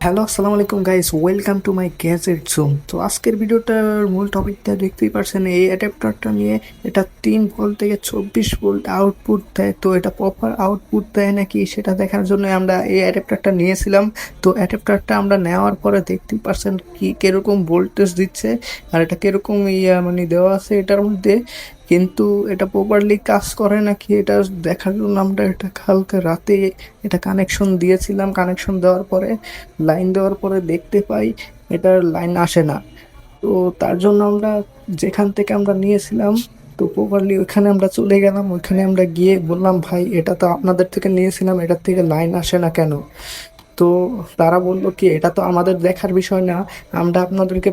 Hello, আসসালামু আলাইকুম guys, welcome to my gadget zone. তো আজকের ভিডিওটার মূল টপিকটা দেখতেই পারছেন, এই অ্যাডাপ্টারটা নিয়ে। এটা 3 ভোল্ট থেকে 24 ভোল্ট আউটপুট দেয়। তো এটা প্রপার আউটপুট দেয় নাকি সেটা দেখার জন্য আমরা এই অ্যাডাপ্টারটা নিয়েছিলাম। তো অ্যাডাপ্টারটা আমরা নেওয়ার পরে দেখতেই পারছেন কি কিরকম ভোল্টেজ দিচ্ছে আর এটা কিরকম মানে দেওয়া আছে এটার মধ্যে। কিন্তু এটা প্রপারলি কাজ করে নাকি এটা দেখার জন্য আমরা এটা কালকে রাতে এটা কানেকশন দিয়েছিলাম। কানেকশন দেওয়ার পরে, লাইন দেওয়ার পরে দেখতে পাই এটার লাইন আসে না। তো তার জন্য আমরা যেখান থেকে আমরা নিয়েছিলাম, তো প্রপারলি ওইখানে আমরা চলে গেলাম। ওইখানে আমরা গিয়ে বললাম, ভাই এটা তো আপনাদের থেকে নিয়েছিলাম, এটার থেকে লাইন আসে না কেন? তো তারা বললো কি, এটা তো আমাদের দেখার বিষয় না, আমরা আপনাদেরকে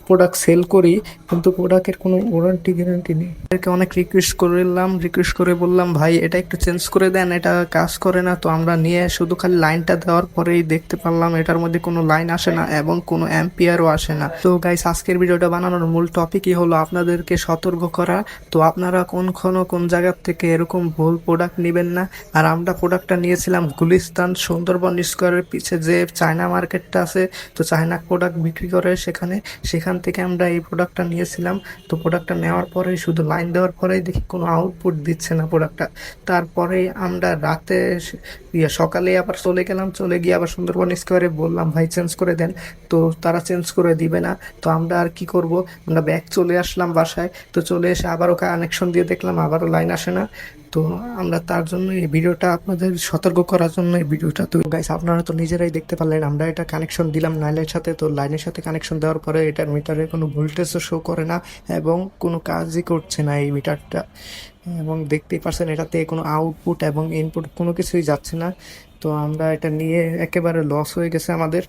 প্রোডাক্ট সেল করি, কিন্তু প্রোডাক্টের কোনো ওয়ারেন্টি গ্যারান্টি নেই। এদেরকে অনেক রিকোয়েস্ট করলাম, রিকোয়েস্ট করে বললাম, ভাই এটা একটু চেঞ্জ করে দেন, এটা কাজ করে না। তো আমরা নিয়ে শুধু খালি লাইনটা দেওয়ার পরেই দেখতে পারলাম এটার মধ্যে কোনো লাইন আসে না এবং কোনো অ্যাম্পিয়ারও আসে না। তো গাইস, আজকের ভিডিওটা বানানোর মূল টপিকই হলো আপনাদেরকে সতর্ক করা। তো আপনারা কোন জায়গার থেকে এরকম ভুল প্রোডাক্ট নেবেন না। আর আমরা প্রোডাক্টটা নিয়েছিলাম গুলিস্তান সুন্দরবন স্কোয়ারের পিছে যে চায়না মার্কেটটা আছে, তো চায়না প্রোডাক্ট বিক্রি করে সেখান থেকে আমরা এই প্রোডাক্টটা নিয়েছিলাম। তো প্রোডাক্টটা নেওয়ার পরে শুধু লাইন দেওয়ার পরেই দেখি কোনো আউটপুট দিচ্ছে না প্রোডাক্টটা। তারপরে আমরা রাতে সকালে আবার চলে গেলাম, চলে গিয়ে আবার সুন্দরবন স্কোয়ারে বললাম, ভাই চেঞ্জ করে দেন। তো তারা চেঞ্জ করে দিবে না। তো আমরা আর কি করব, আমরা ব্যাক চলে আসলাম বাসায়। তো চলে এসে আবারও কানেকশন দিয়ে দেখলাম আবারও লাইন আসে না। তো আমরা তার জন্য এই ভিডিওটা আপনাদের সতর্ক করার জন্য এই ভিডিওটা। তো গাইস, আপনারা তো নিজেরাই দেখতে পারলেন আমরা এটা কানেকশন দিলাম লাইনের সাথে। তো লাইনের সাথে কানেকশন দেওয়ার পরে এটার মিটারে কোনো ভোল্টেজও শো করে না এবং কোনো কাজই করছে না এই মিটারটা। এবং দেখতেই পারছেন এটাতে কোনো আউটপুট এবং ইনপুট কোনো কিছুই যাচ্ছে না। তো আমরা এটা নিয়ে একেবারে লস হয়ে গেছে আমাদের।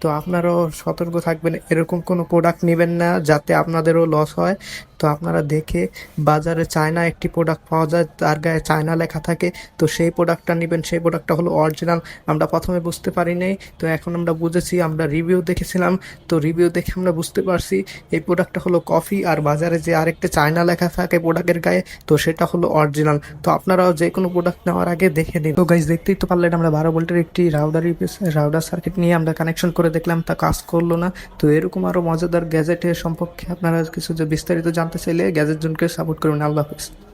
তো আপনারাও সতর্ক থাকবেন, এরকম কোনো প্রোডাক্ট নেবেন না যাতে আপনাদেরও লস হয়। তো আপনারা দেখে, বাজারে চায়না একটি প্রোডাক্ট পাওয়া যায়, তার গায়ে চায়না লেখা থাকে, তো সেই প্রোডাক্টটা নেবেন। সেই প্রোডাক্টটা হলো অরিজিনাল। আমরা প্রথমে বুঝতে পারি নাই, তো এখন আমরা বুঝেছি। আমরা রিভিউ দেখেছিলাম, তো রিভিউ দেখে আমরা বুঝতে পারছি এই প্রোডাক্টটা হলো কফি, আর বাজারে যে আরেকটা চায়না লেখা থাকে প্রোডাক্টের গায়ে, তো সেটা হলো অরিজিনাল। তো আপনারাও যে কোনো প্রোডাক্ট নেওয়ার আগে দেখে নিন। তো গাইজ, দেখতেই তো পারলেন আমরা 12 ভোল্টের একটি রাউডার সার্কিট নিয়ে আমরা কানেকশন করে দেখলাম, তা কাজ করলো না। তো এরকম আরো মজাদার গ্যাজেটের সম্পর্কে আপনারা কিছু যে বিস্তারিত জানতে চাইলে গ্যাজেট জোনকে সাপোর্ট করবেন। আল্লাহ হাফিজ।